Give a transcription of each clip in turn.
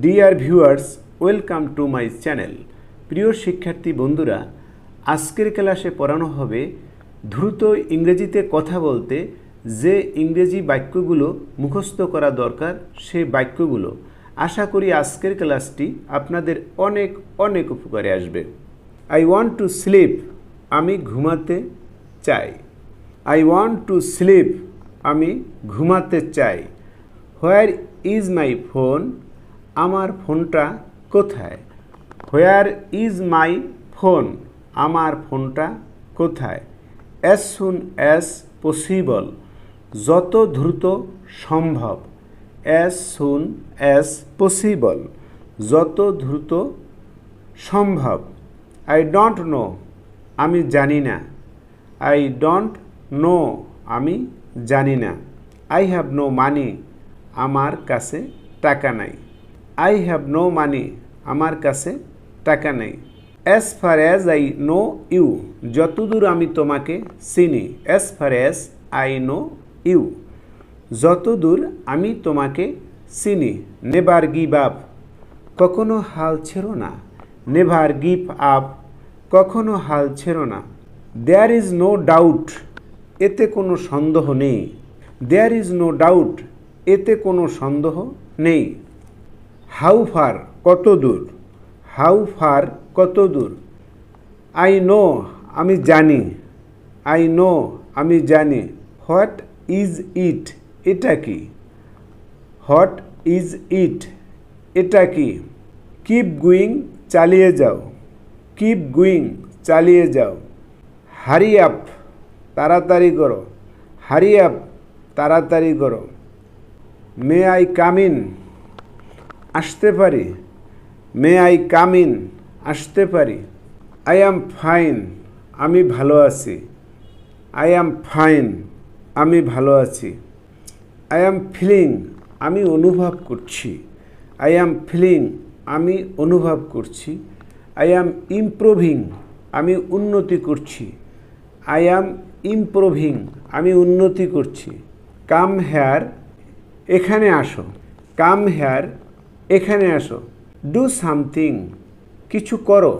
Dear viewers, welcome to my channel. প্রিয় শিক্ষার্থী বন্ধুরা, আজকের ক্লাসে পড়ানো হবে দ্রুত ইংরেজিতে কথা বলতে যে ইংরেজি বাক্যগুলো মুখস্থ করা দরকার সেই বাক্যগুলো। আশা করি আজকের ক্লাসটি আপনাদের অনেক অনেক উপকারে আসবে। আই ওয়ান্ট টু স্লিপ, আমি ঘুমাতে চাই। আই ওয়ান্ট টু স্লিপ, আমি ঘুমাতে চাই। হোয়ার ইজ মাই ফোন, আমার ফোনটা কোথায়? হোয়ার ইজ মাই ফোন, আমার ফোনটা কোথায়? অ্যাজ সুন অ্যাজ পসিবল, যত দ্রুত সম্ভব। অ্যাজ সুন অ্যাজ পসিবল, যত দ্রুত সম্ভব। আই ডোন্ট নো, আমি জানি না। আই ডোন্ট নো, আমি জানি না। আই হ্যাভ নো মানি, আমার কাছে টাকা নাই। আই হ্যাভ নো মানি, আমার কাছে টাকা নেই। As far as I know you, যতদূর আমি তোমাকে চিনি। As far as I know you, যতদূর আমি তোমাকে চিনি। নেভার গিভ আপ, কখনো হাল ছেড়ো না। নেভার গিভ আপ, কখনো হাল ছেড়ো না। দেয়ার ইজ নো ডাউট, এতে কোনো সন্দেহ নেই। দেয়ার ইজ নো ডাউট, এতে কোনো সন্দেহ নেই। হাউ ফার, কত দূর। হাউ ফার, কত দূর। আই নো, আমি জানি। আই নো, আমি জানি। হোয়াট ইজ ইট, এটা কি? হোয়াট ইজ ইট, এটা কি? কিপ গোয়িং, চালিয়ে যাও। কিপ গোয়িং, চালিয়ে যাও। হারি আপ, তাড়াতাড়ি করো। হারি আপ, তাড়াতাড়ি করো। মে আই কাম ইন, আসতে পারি। মে আই কাম ইন, আসতে পারি। আই অ্যাম ফাইন, আমি ভালো আছি। আই অ্যাম ফাইন, আমি ভালো আছি। আই অ্যাম ফিলিং, আমি অনুভব করছি। আই অ্যাম ফিলিং, আমি অনুভব করছি। আই অ্যাম ইমপ্রুভিং, আমি উন্নতি করছি। আই অ্যাম ইমপ্রুভিং, আমি উন্নতি করছি। কাম হেয়ার, এখানে আসো। কাম হেয়ার, এখানে আসো। ডু সামথিং, কিছু করো।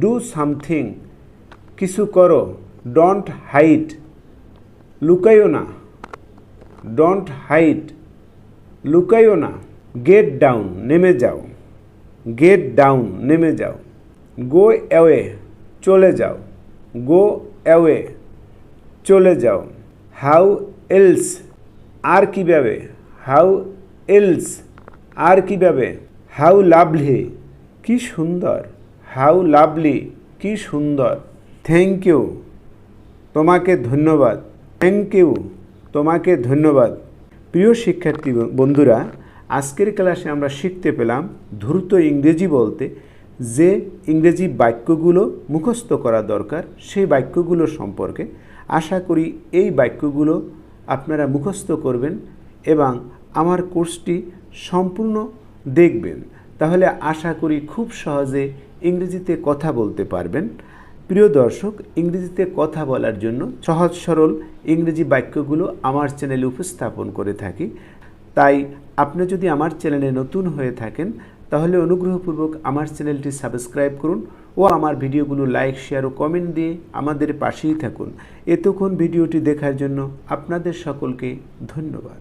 ডু সামথিং, কিছু করো। ডোন্ট হাইড, লুকাইও না। ডোন্ট হাইড, লুকাইও না। গেট ডাউন, নেমে যাও। গেট ডাউন, নেমে যাও। গো অ্যাওয়ে, চলে যাও। গো অ্যাওয়ে, চলে যাও। হাউ এলস, আর কীভাবে। হাউ এলস, আর কীভাবে। হাউ লাভলি, কি সুন্দর। হাউ লাভলি, কি সুন্দর। থ্যাংক ইউ, তোমাকে ধন্যবাদ। থ্যাংক ইউ, তোমাকে ধন্যবাদ। প্রিয় শিক্ষার্থী বন্ধুরা, আজকের ক্লাসে আমরা শিখতে পেলাম দ্রুত ইংরেজি বলতে যে ইংরেজি বাক্যগুলো মুখস্থ করা দরকার সেই বাক্যগুলো সম্পর্কে। আশা করি এই বাক্যগুলো আপনারা মুখস্থ করবেন এবং আমার কোর্সটি সম্পূর্ণ দেখবেন, তাহলে আশা করি খুব সহজে ইংরেজিতে কথা বলতে পারবেন। প্রিয় দর্শক, ইংরেজিতে কথা বলার জন্য সহজ সরল ইংরেজি বাক্যগুলো আমার চ্যানেলে উপস্থাপন করে থাকি। তাই আপনি যদি আমার চ্যানেলে নতুন হয়ে থাকেন তাহলে অনুগ্রহপূর্বক আমার চ্যানেলটি সাবস্ক্রাইব করুন ও আমার ভিডিওগুলো লাইক, শেয়ার ও কমেন্ট দিয়ে আমাদের পাশেই থাকুন। এতক্ষণ ভিডিওটি দেখার জন্য আপনাদের সকলকে ধন্যবাদ।